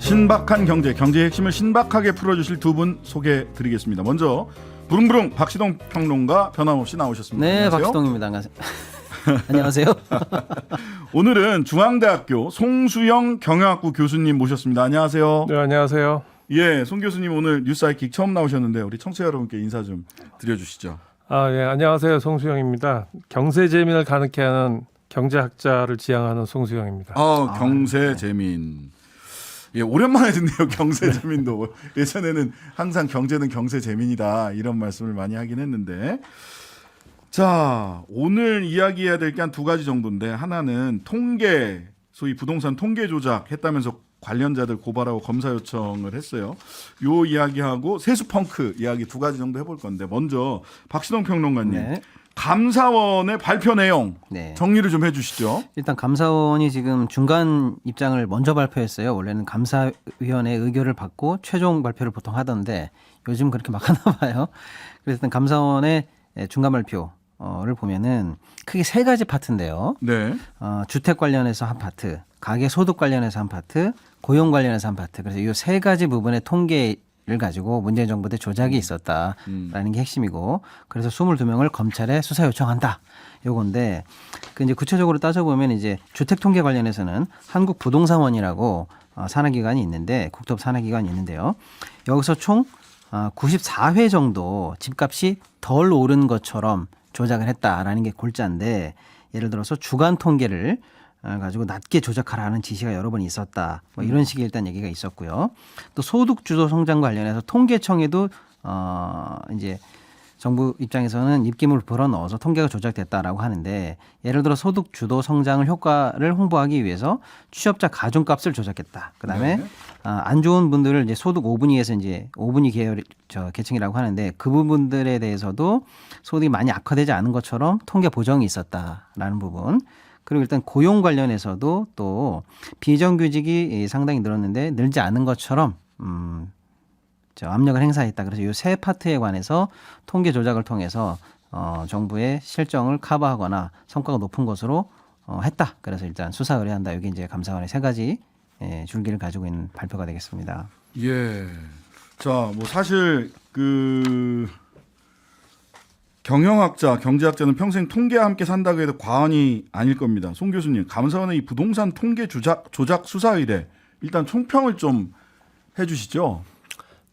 신박한 경제의 핵심을 신박하게 풀어주실 두 분 소개해드리겠습니다. 먼저 부릉부릉 박시동 평론가 변함없이 나오셨습니다. 네, 안녕하세요. 박시동입니다. 안녕하세요. 오늘은 중앙대학교 송수영 경영학부 교수님 모셨습니다. 안녕하세요. 네, 안녕하세요. 예, 송 교수님 오늘 뉴스아이킥 처음 나오셨는데 우리 청취자 여러분께 인사 좀 드려주시죠. 예, 안녕하세요. 송수영입니다. 경제재민을 가능케 하는 경제학자를 지향하는 송수영입니다. 경세재민. 예, 오랜만에 듣네요. 경세재민도. 예전에는 항상 경제는 경세재민이다 이런 말씀을 많이 하긴 했는데, 자, 오늘 이야기해야 될 게 한 두 가지 정도인데, 하나는 통계, 소위 부동산 통계 조작했다면서 관련자들 고발하고 검사 요청을 했어요. 요 이야기하고 세수 펑크 이야기 두 가지 정도 해볼 건데, 먼저 박시동 평론가님, 네. 감사원의 발표 내용 네. 정리를 좀 해주시죠. 일단 감사원이 지금 중간 입장을 먼저 발표했어요. 원래는 감사위원회 의결을 받고 최종 발표를 보통 하던데 요즘 그렇게 막 하나 봐요. 그래서 일단 감사원의 중간 발표를 보면은 크게 세 가지 파트인데요. 네. 주택 관련해서 한 파트, 가계 소득 관련해서 한 파트, 고용 관련해서 한 파트. 그래서 이 세 가지 부분의 통계를 가지고 문재인 정부 때 조작이 있었다라는 게 핵심이고, 그래서 22명을 검찰에 수사 요청한다. 요건데, 그 이제 구체적으로 따져보면 이제 주택 통계 관련해서는 한국부동산원이라고 산하기관이 있는데, 국토부 산하기관이 있는데요. 여기서 총 94회 정도 집값이 덜 오른 것처럼 조작을 했다라는 게 골자인데, 예를 들어서 주간 통계를 가지고 낮게 조작하라는 지시가 여러 번 있었다. 뭐 이런 식의 일단 얘기가 있었고요. 또 소득 주도 성장 관련해서 통계청에도 이제 정부 입장에서는 입김을 불어넣어서 통계가 조작됐다라고 하는데, 예를 들어 소득 주도 성장을 효과를 홍보하기 위해서 취업자 가중값을 조작했다. 그다음에 네. 안 좋은 분들을 이제 소득 5분위에서 이제 5분위 계층이라고 하는데, 그 부분들에 대해서도 소득이 많이 악화되지 않은 것처럼 통계 보정이 있었다라는 부분. 그리고 일단 고용 관련해서도 또 비정규직이 상당히 늘었는데 늘지 않은 것처럼 압력을 행사했다. 그래서 이 세 파트에 관해서 통계 조작을 통해서 정부의 실정을 커버하거나 성과가 높은 것으로 했다. 그래서 일단 수사 의뢰한다. 이게 이제 감사원의 세 가지 줄기를 가지고 있는 발표가 되겠습니다. 예. 자, 뭐 사실 경영학자, 경제학자는 평생 통계와 함께 산다고 해도 과언이 아닐 겁니다. 송 교수님, 감사원의 이 부동산 통계 조작 수사 의뢰 일단 총평을 좀 해주시죠.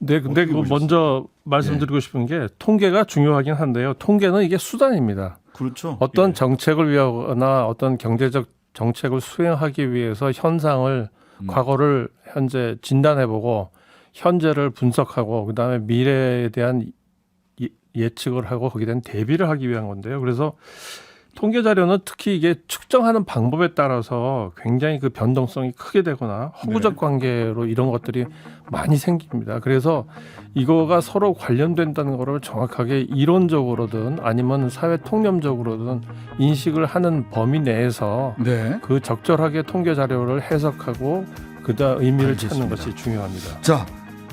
네, 근데 먼저 말씀드리고 싶은 게 통계가 중요하긴 한데요. 통계는 이게 수단입니다. 그렇죠. 어떤 정책을 위하거나 어떤 경제적 정책을 수행하기 위해서 현상을 과거를 현재 진단해보고 현재를 분석하고 그다음에 미래에 대한 예측을 하고 거기에 대한 대비를 하기 위한 건데요. 그래서 통계 자료는 특히 이게 측정하는 방법에 따라서 굉장히 그 변동성이 크게 되거나 허구적 관계로 이런 것들이 많이 생깁니다. 그래서 이거가 서로 관련된다는 거를 정확하게 이론적으로든 아니면 사회 통념적으로든 인식을 하는 범위 내에서 네. 그 적절하게 통계 자료를 해석하고 그다 의미를 알겠습니다. 찾는 것이 중요합니다. 자,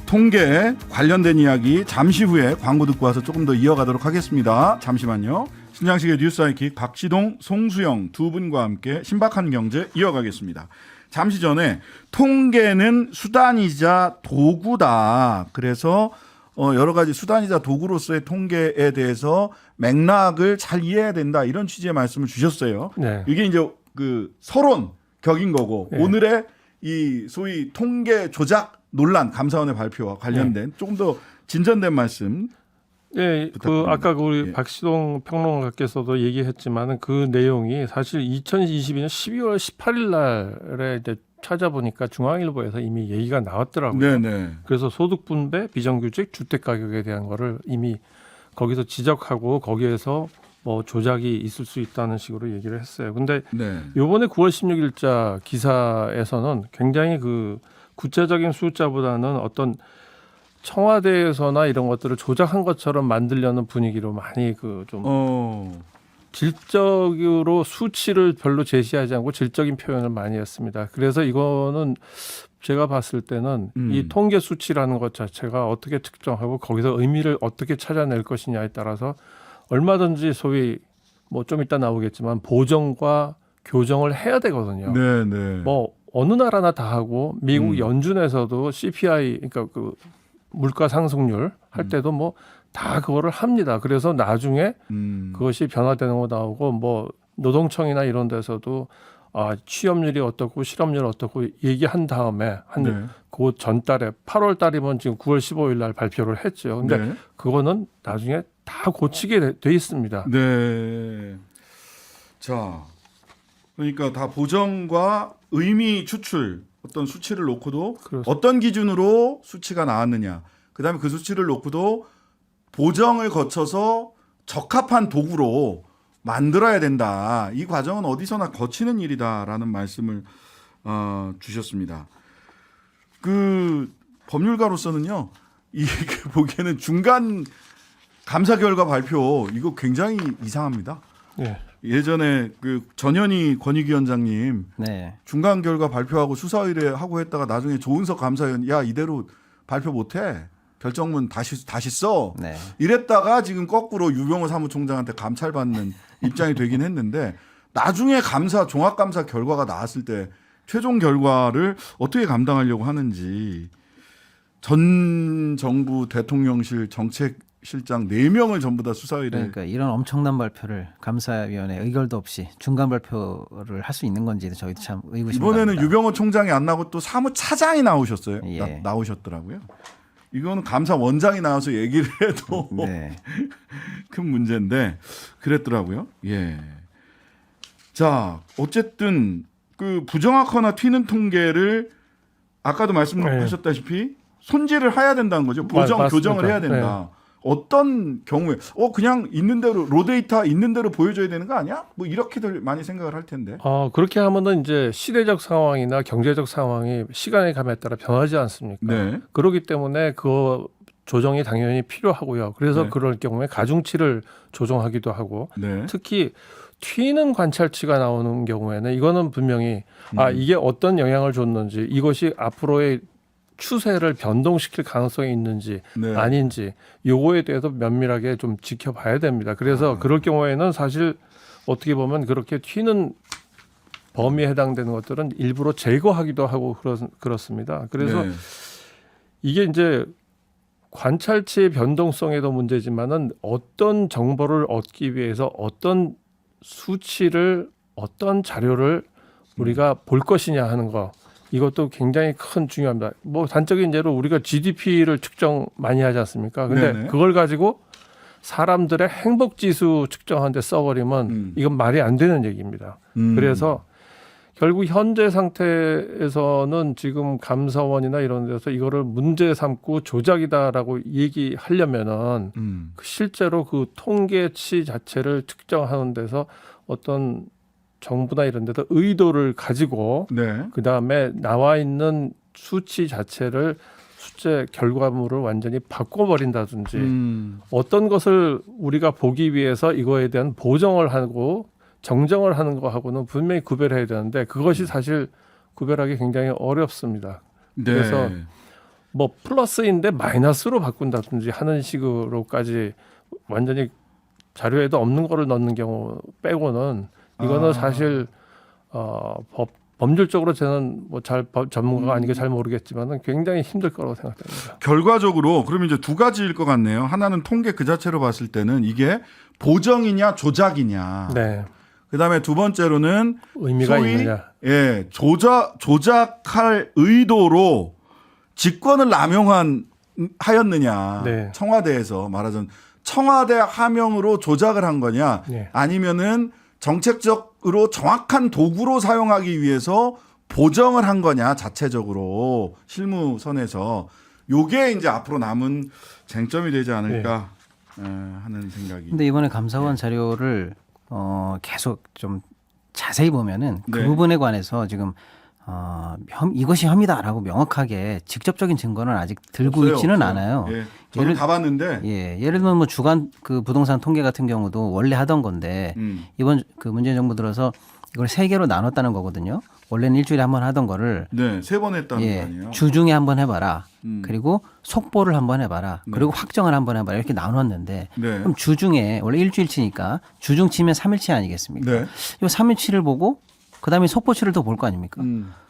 통계 관련된 이야기 잠시 후에 광고 듣고 와서 조금 더 이어가도록 하겠습니다. 잠시만요. 신장식의 뉴스아이킥 박시동, 송수영 두 분과 함께 신박한 경제 이어가겠습니다. 잠시 전에 통계는 수단이자 도구다. 그래서 여러 가지 수단이자 도구로서의 통계에 대해서 맥락을 잘 이해해야 된다. 이런 취지의 말씀을 주셨어요. 네. 이게 이제 그 서론 격인 거고, 네. 오늘의 이 소위 통계 조작 논란 감사원의 발표와 관련된 조금 더 진전된 말씀. 네, 부탁드립니다. 아까 우리 예. 박시동 평론가께서도 얘기했지만 그 내용이 사실 2022년 12월 18일 날에 이제 찾아보니까 중앙일보에서 이미 얘기가 나왔더라고요. 네네. 그래서 소득 분배, 비정규직, 주택 가격에 대한 거를 이미 거기서 지적하고 거기에서 뭐 조작이 있을 수 있다는 식으로 얘기를 했어요. 근데 네. 요번에 9월 16일자 기사에서는 굉장히 그 구체적인 숫자보다는 어떤 청와대에서나 이런 것들을 조작한 것처럼 만들려는 분위기로 많이 그 좀 질적으로 수치를 별로 제시하지 않고 질적인 표현을 많이 했습니다. 그래서 이거는 제가 봤을 때는 이 통계 수치라는 것 자체가 어떻게 측정하고 거기서 의미를 어떻게 찾아낼 것이냐에 따라서 얼마든지 소위 뭐 좀 이따 나오겠지만 보정과 교정을 해야 되거든요. 네네. 뭐 어느 나라나 다 하고 미국 연준에서도 CPI 그러니까 그 물가 상승률 할 때도 뭐 다 그거를 합니다. 그래서 나중에 그것이 변화되는 거 나오고 뭐 노동청이나 이런 데서도 취업률이 어떻고 실업률이 어떻고 얘기한 다음에 한 그 전달에 8월 달이면 지금 9월 15일 날 발표를 했죠. 근데 네. 그거는 나중에 다 고치게 돼 있습니다. 네. 자, 그러니까 다 보정과 의미 추출 어떤 수치를 놓고도 그렇습니다. 어떤 기준으로 수치가 나왔느냐. 그다음에 그 수치를 놓고도 보정을 거쳐서 적합한 도구로 만들어야 된다. 이 과정은 어디서나 거치는 일이다라는 말씀을 주셨습니다. 그 법률가로서는요, 이 보기에는 중간 감사 결과 발표 이거 굉장히 이상합니다. 예. 예전에 그 전현희 권익위원장님 네. 중간 결과 발표하고 수사 의뢰하고 했다가 나중에 조은석 감사위원 야 이대로 발표 못해 결정문 다시 써 네. 이랬다가 지금 거꾸로 유병호 사무총장한테 감찰받는 입장이 되긴 했는데 나중에 종합감사 결과가 나왔을 때 최종 결과를 어떻게 감당하려고 하는지 전 정부 대통령실 정책실장 4명을 전부 다 수사 의뢰 그러니까 이런 엄청난 발표를 감사위원회 의결도 없이 중간 발표를 할 수 있는 건지 저희도 참 의구심이 이번에는 갑니다. 유병호 총장이 안 나오고 또 사무차장이 나오셨어요. 예. 나오셨더라고요. 이거는 감사원장이 나와서 얘기를 해도 네. 큰 문제인데 그랬더라고요. 예. 자, 어쨌든 그 부정확거나 튀는 통계를 아까도 말씀하셨다시피 손질을 해야 된다는 거죠. 맞습니다. 교정을 해야 된다. 어떤 경우에 그냥 있는 대로 로데이터 있는 대로 보여줘야 되는 거 아니야? 뭐 이렇게들 많이 생각을 할 텐데. 그렇게 하면은 이제 시대적 상황이나 경제적 상황이 시간의 감에 따라 변하지 않습니까? 네. 그렇기 때문에 그 조정이 당연히 필요하고요. 그래서 네. 그럴 경우에 가중치를 조정하기도 하고 네. 특히 튀는 관찰치가 나오는 경우에는 이거는 분명히 이게 어떤 영향을 줬는지 이것이 앞으로의 추세를 변동시킬 가능성이 있는지 네. 아닌지 요거에 대해서 면밀하게 좀 지켜봐야 됩니다. 그래서 그럴 경우에는 사실 어떻게 보면 그렇게 튀는 범위에 해당되는 것들은 일부러 제거하기도 하고 그렇습니다. 그래서 네. 이게 이제 관찰치의 변동성에도 문제지만은 어떤 정보를 얻기 위해서 어떤 수치를 어떤 자료를 우리가 볼 것이냐 하는 거 이것도 굉장히 큰 중요합니다. 뭐 단적인 예로 우리가 GDP를 측정 많이 하지 않습니까? 근데 네네. 그걸 가지고 사람들의 행복 지수 측정하는데 써버리면 이건 말이 안 되는 얘기입니다. 그래서 결국 현재 상태에서는 지금 감사원이나 이런 데서 이거를 문제 삼고 조작이다라고 얘기하려면은 실제로 그 통계치 자체를 측정하는 데서 어떤 정부나 이런 데서 의도를 가지고 네. 그다음에 나와 있는 수치 자체를 수제 결과물을 완전히 바꿔버린다든지 어떤 것을 우리가 보기 위해서 이거에 대한 보정을 하고 정정을 하는 거하고는 분명히 구별해야 되는데 그것이 사실 구별하기 굉장히 어렵습니다. 네. 그래서 뭐 플러스인데 마이너스로 바꾼다든지 하는 식으로까지 완전히 자료에도 없는 거를 넣는 경우 빼고는 이거는 사실 법률적으로 저는 뭐 전문가가 아니니까 잘 모르겠지만은 굉장히 힘들 거라고 생각됩니다. 결과적으로 그러면 이제 두 가지일 것 같네요. 하나는 통계 그 자체로 봤을 때는 이게 보정이냐 조작이냐. 네. 그다음에 두 번째로는 의미가 소위 있느냐. 조작할 의도로 직권을 하였느냐. 네. 청와대에서 말하자면 청와대 하명으로 조작을 한 거냐. 네. 아니면은 정책적으로 정확한 도구로 사용하기 위해서 보정을 한 거냐 자체적으로 실무선에서 요게 이제 앞으로 남은 쟁점이 되지 않을까 하는 생각이. 근데 이번에 감사원 자료를 계속 좀 자세히 보면은 그 네. 부분에 관해서 지금 이것이 혐의다라고 명확하게 직접적인 증거는 아직 들고 없어요, 있지는 없어요. 않아요. 예, 저는 다 봤는데. 예를 들면 뭐 주간 그 부동산 통계 같은 경우도 원래 하던 건데 이번 그 문재인 정부 들어서 이걸 3개로 나눴다는 거거든요. 원래는 일주일에 한 번 하던 거를 네, 3번 했다는 거 아니에요? 주중에 한번 해봐라. 그리고 속보를 한번 해봐라. 네. 그리고 확정을 한번 해봐라. 이렇게 나눴는데 네. 그럼 주중에 원래 일주일치니까 주중 치면 3일치 아니겠습니까? 네. 이 3일치를 보고 그다음에 속보치를 더 볼 거 아닙니까?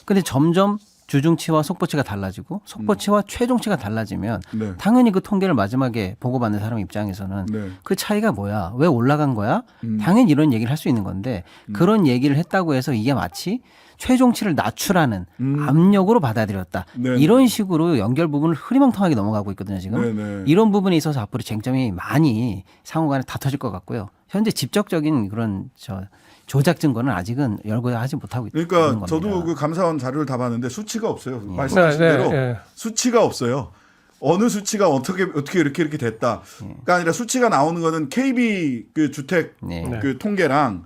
근데 점점 주중치와 속보치가 달라지고 속보치와 최종치가 달라지면 네. 당연히 그 통계를 마지막에 보고받는 사람 입장에서는 네. 그 차이가 뭐야? 왜 올라간 거야? 당연히 이런 얘기를 할 수 있는 건데 그런 얘기를 했다고 해서 이게 마치 최종치를 낮추라는 압력으로 받아들였다. 네. 이런 식으로 연결 부분을 흐리멍텅하게 넘어가고 있거든요. 지금. 네. 이런 부분에 있어서 앞으로 쟁점이 많이 상호간에 다퉈질 것 같고요. 현재 직접적인 그런 조작 증거는 아직은 열거하지 못하고 있는 겁니다. 그러니까 저도 그 감사원 자료를 다 봤는데 수치가 없어요. 예. 말씀하신 네, 대로 네. 수치가 없어요. 어느 수치가 어떻게 이렇게 됐다가 아니라 수치가 나오는 거는 KB 그 주택 네. 그 통계랑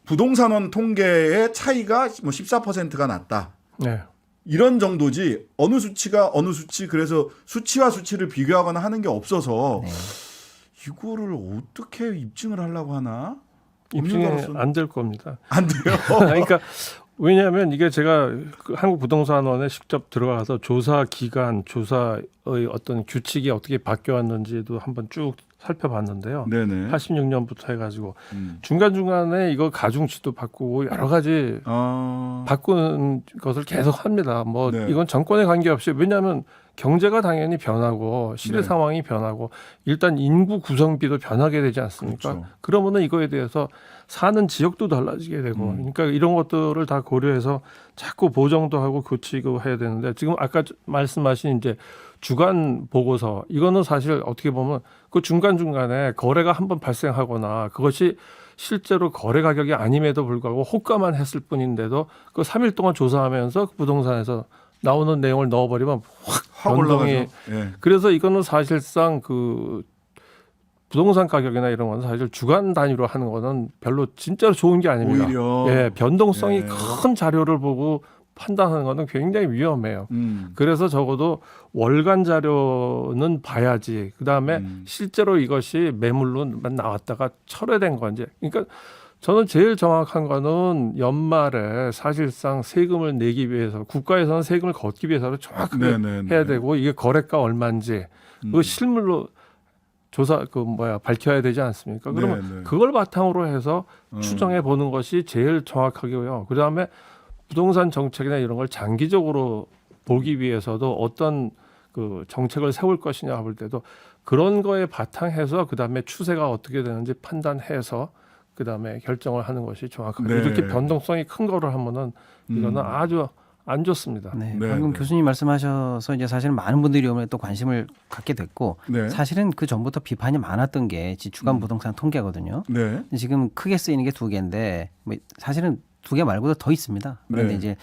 부동산원 통계의 차이가 뭐 14%가 났다. 네. 이런 정도지 어느 수치가 어느 수치 그래서 수치와 수치를 비교하거나 하는 게 없어서 네. 이거를 어떻게 입증을 하려고 하나? 입증이 없는 안 될 겁니다. 안 돼요. 그러니까 왜냐하면 이게 제가 그 한국부동산원에 직접 들어가서 조사 기간, 조사의 어떤 규칙이 어떻게 바뀌어왔는지도 한번 쭉 살펴봤는데요. 네네. 86년부터 해가지고 중간중간에 이거 가중치도 바꾸고 여러 가지 바꾸는 것을 계속 합니다. 뭐 네. 이건 정권에 관계없이 왜냐하면 경제가 당연히 변하고 시대 네. 상황이 변하고 일단 인구 구성비도 변하게 되지 않습니까? 그렇죠. 그러면은 이거에 대해서 사는 지역도 달라지게 되고 그러니까 이런 것들을 다 고려해서 자꾸 보정도 하고 고치고 해야 되는데 지금 아까 말씀하신 이제 주간 보고서 이거는 사실 어떻게 보면 그 중간중간에 거래가 한번 발생하거나 그것이 실제로 거래 가격이 아님에도 불구하고 호가만 했을 뿐인데도 그 3일 동안 조사하면서 그 부동산에서 나오는 내용을 넣어버리면 확 변동이 올라가죠. 예. 그래서 이거는 사실상 그 부동산 가격이나 이런 건 사실 주간 단위로 하는 거는 별로 진짜로 좋은 게 아닙니다. 오히려 예, 변동성이 예. 큰 자료를 보고 판단하는 거는 굉장히 위험해요. 그래서 적어도 월간 자료는 봐야지. 그다음에 실제로 이것이 매물로만 나왔다가 철회된 건지. 그러니까 저는 제일 정확한 거는 연말에 사실상 세금을 내기 위해서 국가에서는 세금을 걷기 위해서는 정확하게 네네네. 해야 되고 이게 거래가 얼마인지 그 실물로 조사 밝혀야 되지 않습니까? 그러면 네네. 그걸 바탕으로 해서 추정해 보는 것이 제일 정확하고요. 그다음에 부동산 정책이나 이런 걸 장기적으로 보기 위해서도 어떤 그 정책을 세울 것이냐 볼 때도 그런 거에 바탕해서 그다음에 추세가 어떻게 되는지 판단해서 그다음에 결정을 하는 것이 정확하게 네. 이렇게 변동성이 큰 거를 하면은 이거는 아주 안 좋습니다. 네, 네, 방금 네. 교수님 말씀하셔서 이제 사실은 많은 분들이 이번에 또 관심을 갖게 됐고 네. 사실은 그 전부터 비판이 많았던 게 주간 부동산 통계거든요. 네. 근데 지금 크게 쓰이는 게 두 개인데 뭐 사실은 두 개 말고도 더 있습니다. 그런데 네. 이제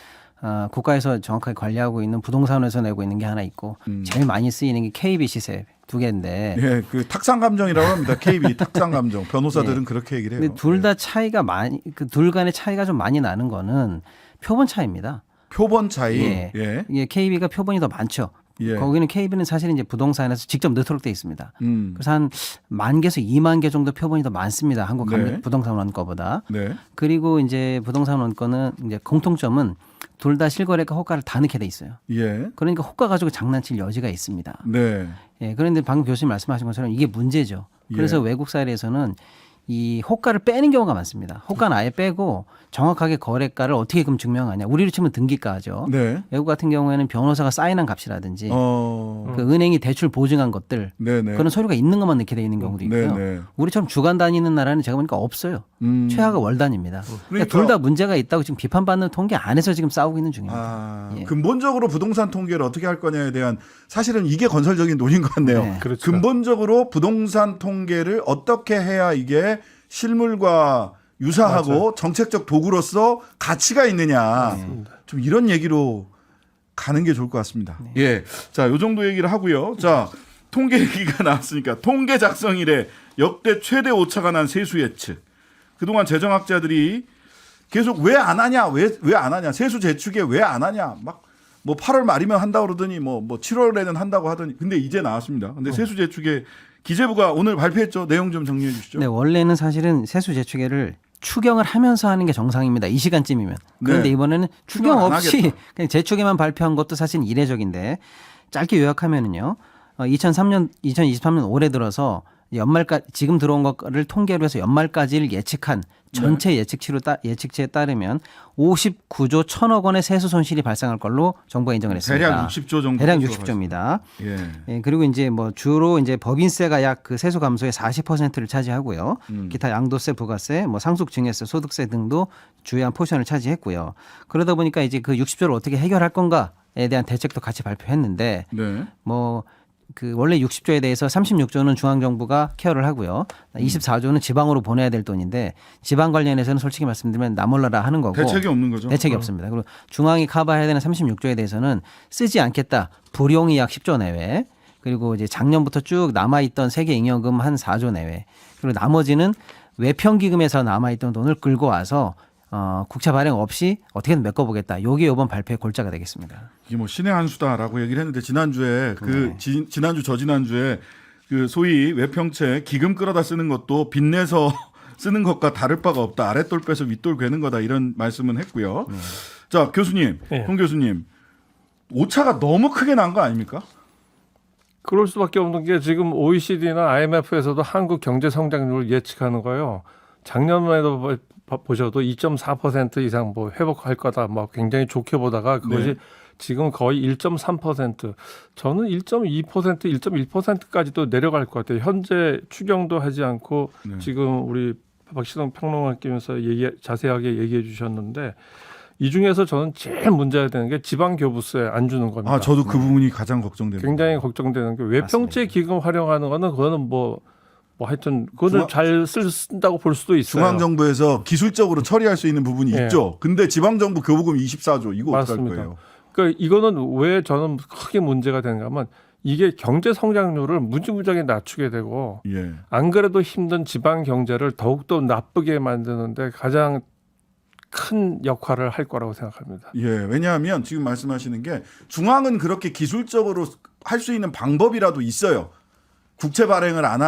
국가에서 정확하게 관리하고 있는 부동산에서 내고 있는 게 하나 있고 제일 많이 쓰이는 게 KB 시세 두 개인데 예, 그 탁상 감정이라고 합니다. KB 탁상 감정. 변호사들은 그렇게 얘기를 해요. 근데 둘 다 차이가 많이 그 둘 간의 차이가 좀 많이 나는 거는 표본 차이입니다. 표본 차이. 예. 예. 이게 KB가 표본이 더 많죠. 예. 거기는 KB는 사실 이제 부동산에서 직접 넣도록 돼 있습니다. 음. 그래서 한 10,000개에서 20,000개 정도 표본이 더 많습니다. 한국 네. 부동산 원가보다. 네. 그리고 이제 부동산 원가는 이제 공통점은 둘 다 실거래가 호가를 다 넣게 돼 있어요. 예. 그러니까 호가 가지고 장난칠 여지가 있습니다. 네. 예, 그런데 방금 교수님 말씀하신 것처럼 이게 문제죠. 그래서 예. 외국 사례에서는 이 호가를 빼는 경우가 많습니다. 호가는 아예 빼고 정확하게 거래가를 어떻게 그럼 증명하냐. 우리로 치면 등기가죠. 네. 외국 같은 경우에는 변호사가 사인한 값이라든지 그 은행이 대출 보증한 것들 네네. 그런 서류가 있는 것만 넣게 돼 있는 경우도 있고요. 네네. 우리처럼 주간 다니는 나라는 제가 보니까 없어요. 최하가 월 단위입니다. 그러니까 그러니까- 둘 다 문제가 있다고 지금 비판받는 통계 안에서 지금 싸우고 있는 중입니다. 아, 예. 근본적으로 부동산 통계를 어떻게 할 거냐에 대한 사실은 이게 건설적인 논의인 것 같네요. 네. 그렇죠. 근본적으로 부동산 통계를 어떻게 해야 이게 실물과 유사하고 맞아요. 정책적 도구로서 가치가 있느냐. 네. 좀 이런 얘기로 가는 게 좋을 것 같습니다. 예. 자, 요 정도 얘기를 하고요. 자, 통계 얘기가 나왔으니까 통계 작성 이래 역대 최대 오차가 난 세수 예측. 그동안 재정학자들이 계속 왜 안 하냐? 왜 안 하냐? 세수 재축에 왜 안 하냐? 막 뭐 8월 말이면 한다 그러더니 뭐 7월에는 한다고 하더니 근데 이제 나왔습니다. 근데 세수 재축에 기재부가 오늘 발표했죠. 내용 좀 정리해 주시죠. 네, 원래는 사실은 세수 재축액을 추경을 하면서 하는 게 정상입니다. 이 시간쯤이면. 그런데 네. 이번에는 추경 추경 안 없이 하겠다. 그냥 재축에만 발표한 것도 사실 이례적인데 짧게 요약하면은요. 2023년 올해 들어서 연말까지 지금 들어온 거를 통계로 해서 연말까지를 예측한 전체 예측치에 따르면 59조 1천억 원의 세수 손실이 발생할 걸로 정부가 인정을 했습니다. 대략 60조 정도. 대략 60조입니다. 예. 예, 그리고 이제 뭐 주로 이제 법인세가 약 그 세수 감소의 40%를 차지하고요. 기타 양도세, 부가세, 뭐 상속 증여세, 소득세 등도 주요한 포션을 차지했고요. 그러다 보니까 이제 그 60조를 어떻게 해결할 건가에 대한 대책도 같이 발표했는데 네. 뭐 그 원래 60조에 대해서 36조는 중앙 정부가 케어를 하고요. 24조는 지방으로 보내야 될 돈인데 지방 관련해서는 솔직히 말씀드리면 나몰라라 하는 거고 대책이 없는 거죠. 대책이 없습니다. 그리고 중앙이 커버해야 되는 36조에 대해서는 쓰지 않겠다. 불용이 약 10조 내외. 그리고 이제 작년부터 쭉 남아있던 세계 잉여금 한 4조 내외. 그리고 나머지는 외평기금에서 남아있던 돈을 끌고 와서 국채 발행 없이 어떻게든 메꿔보겠다. 요게 이번 발표의 골자가 되겠습니다. 이게 뭐 신의 한 수다라고 얘기를 했는데 지난주에 지난주 저지난주에 그 소위 외평채 기금 끌어다 쓰는 것도 빚내서 쓰는 것과 다를 바가 없다. 아랫돌 빼서 윗돌 괴는 거다. 이런 말씀은 했고요. 자, 교수님, 홍 교수님. 오차가 너무 크게 난 거 아닙니까? 그럴 수밖에 없는 게 지금 OECD나 IMF에서도 한국 경제 성장률을 예측하는 거예요. 작년만 해도 보셔도 2.4% 이상 뭐 회복할 거다. 뭐 굉장히 좋게 보다가 그것이 네. 지금 거의 1.3%. 저는 1.2%, 1.1%까지도 내려갈 것 같아요. 현재 추경도 하지 않고 네. 지금 우리 박시동 평론가께서 자세하게 얘기해 주셨는데 이 중에서 저는 제일 문제가 되는 게 지방교부세 안 주는 겁니다. 아, 저도 그 부분이 가장 걱정됩니다. 굉장히 걱정되는 게 외평채 맞습니다. 기금 활용하는 거는 그거는 뭐 하여튼 그거는 잘 쓴다고 볼 수도 있어요. 중앙정부에서 기술적으로 처리할 수 있는 부분이 예. 있죠. 근데 지방정부 교부금 24조 이거 어떡할 맞습니다. 거예요? 그러니까 이거는 왜 저는 크게 문제가 되는가 하면 이게 경제 성장률을 무지무지하게 낮추게 되고 예. 안 그래도 힘든 지방 경제를 더욱더 나쁘게 만드는데 가장 큰 역할을 할 거라고 생각합니다. 예. 왜냐하면 지금 말씀하시는 게 중앙은 그렇게 기술적으로 할 수 있는 방법이라도 있어요. 국채 발행을 안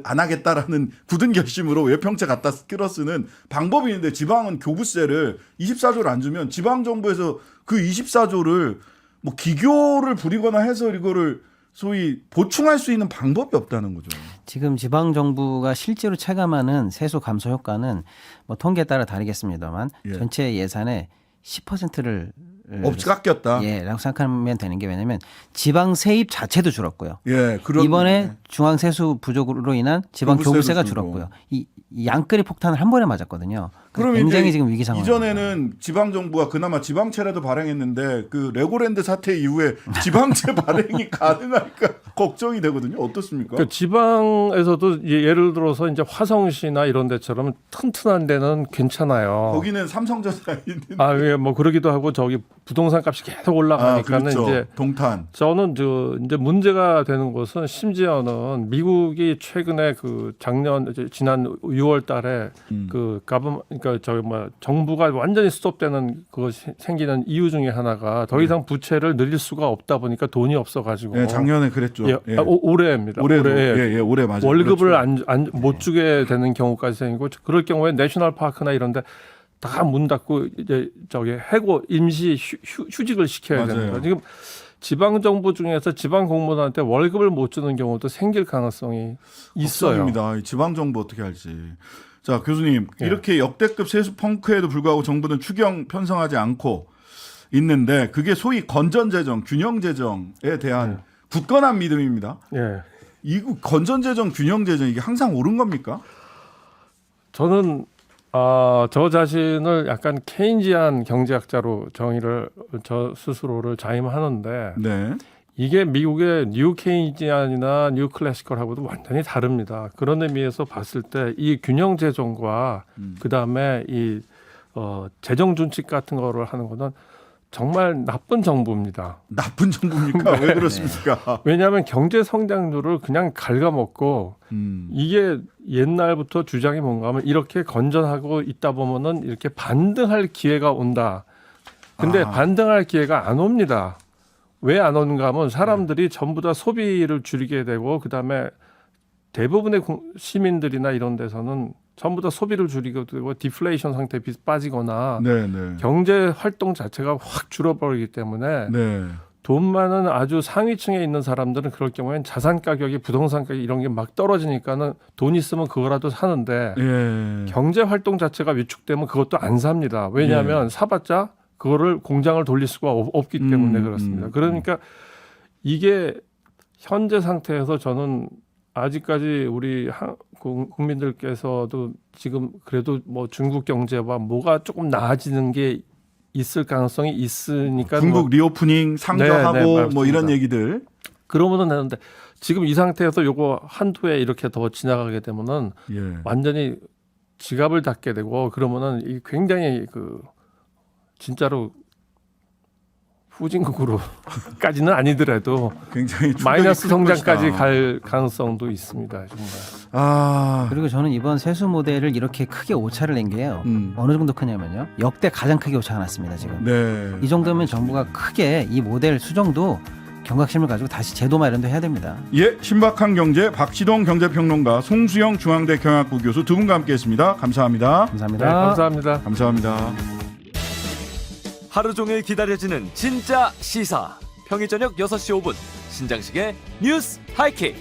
하겠다라는 굳은 결심으로 외평채 갖다 끌어쓰는 방법이 있는데 지방은 교부세를 24조를 안 주면 지방 정부에서 그 24조를 뭐 기교를 부리거나 해서 이거를 소위 보충할 수 있는 방법이 없다는 거죠. 지금 지방 정부가 실제로 체감하는 세수 감소 효과는 뭐 통계에 따라 다르겠습니다만 예. 전체 예산의 10%를 없이 깎였다. 라고 생각하면 되는 게 왜냐하면 지방 세입 자체도 줄었고요. 예, 그런 이번에 중앙 세수 부족으로 인한 지방 교부세도 교부세가 줄고. 줄었고요. 이 양끌이 폭탄을 한 번에 맞았거든요. 그럼 굉장히 이제 지금 위기 상황입니다. 이전에는 지방 정부가 그나마 지방채라도 발행했는데 그 레고랜드 사태 이후에 지방채 발행이 가능할까 걱정이 되거든요. 어떻습니까? 그 지방에서도 예를 들어서 이제 화성시나 이런 데처럼 튼튼한 데는 괜찮아요. 거기는 삼성전자 있는 아, 예, 뭐 그러기도 하고 저기 부동산 값이 계속 올라가니까는 그렇죠. 이제 동탄. 저는 이제 문제가 되는 것은 심지어는 미국이 최근에 그 지난 6월달에 그 그러니까 정부가 완전히 스톱되는 그것이 생기는 이유 중에 하나가 더 이상 부채를 늘릴 수가 없다 보니까 돈이 없어가지고. 예, 작년에 그랬죠. 예, 예. 올해입니다. 올해도 올해 올해 맞아요. 월급을 그렇죠. 못 주게 되는 경우까지 생기고 그럴 경우에 내셔널 파크나 이런데 다 문 닫고 이제 해고 임시 휴직을 시켜야 맞아요. 됩니다. 지금 지방 정부 중에서 지방 공무원한테 월급을 못 주는 경우도 생길 가능성이 있어요. 걱정입니다. 지방 정부 어떻게 할지. 자, 교수님 예. 이렇게 역대급 세수 펑크에도 불구하고 정부는 추경 편성하지 않고 있는데 그게 소위 건전재정, 균형재정에 대한 굳건한 믿음입니다. 예. 이 건전재정, 균형재정 이게 항상 옳은 겁니까? 저는 저 자신을 약간 케인지안 경제학자로 저 스스로를 자임하는데 네. 이게 미국의 뉴 케인지안이나 뉴 클래시컬하고도 완전히 다릅니다. 그런 의미에서 봤을 때 이 균형 재정과 그다음에 이 재정 준칙 같은 거를 하는 거는 정말 나쁜 정부입니다. 나쁜 정부입니까? 왜 그렇습니까? 왜냐하면 경제 성장률을 그냥 갉아먹고 이게 옛날부터 주장이 뭔가 하면 이렇게 건전하고 있다 보면은 이렇게 반등할 기회가 온다. 근데 반등할 기회가 안 옵니다. 왜 안 오는가 하면 사람들이 전부 다 소비를 줄이게 되고 그다음에 대부분의 시민들이나 이런 데서는 전부 다 소비를 줄이게 되고 디플레이션 상태에 빠지거나 네, 네. 경제 활동 자체가 확 줄어버리기 때문에 네. 돈 많은 아주 상위층에 있는 사람들은 그럴 경우에는 자산 가격이 부동산 가격 이런 게 막 떨어지니까는 돈 있으면 그거라도 사는데 예. 경제 활동 자체가 위축되면 그것도 안 삽니다. 왜냐하면 사봤자 그거를 공장을 돌릴 수가 없기 때문에 그렇습니다. 그러니까 이게 현재 상태에서 저는 아직까지 우리 국민들께서도 지금 그래도 뭐 중국 경제와 뭐가 조금 나아지는 게 있을 가능성이 있으니까 중국 리오프닝 상저하고 네, 뭐 맞습니다. 이런 얘기들. 그러면은 되는데 지금 이 상태에서 요거 한두 해 이렇게 더 지나가게 되면은 예. 완전히 지갑을 닫게 되고 그러면은 이 굉장히 그 진짜로 후진국으로까지는 아니더라도 굉장히 충격이 마이너스 클 성장까지 것이다. 갈 가능성도 있습니다. 정말. 아. 그리고 저는 이번 세수 모델을 이렇게 크게 오차를 낸 게요. 음. 어느 정도 크냐면요. 역대 가장 크게 오차가 났습니다. 지금. 네. 이 정도면 정부가 크게 이 모델 수정도 경각심을 가지고 다시 제도 마련도 해야 됩니다. 예, 신박한 경제 박시동 경제평론가, 송수영 중앙대 경영학부 교수 두 분과 함께했습니다. 감사합니다. 감사합니다. 네, 감사합니다. 감사합니다. 하루 종일 기다려지는 진짜 시사. 평일 저녁 6시 5분 신장식의 뉴스 하이킥.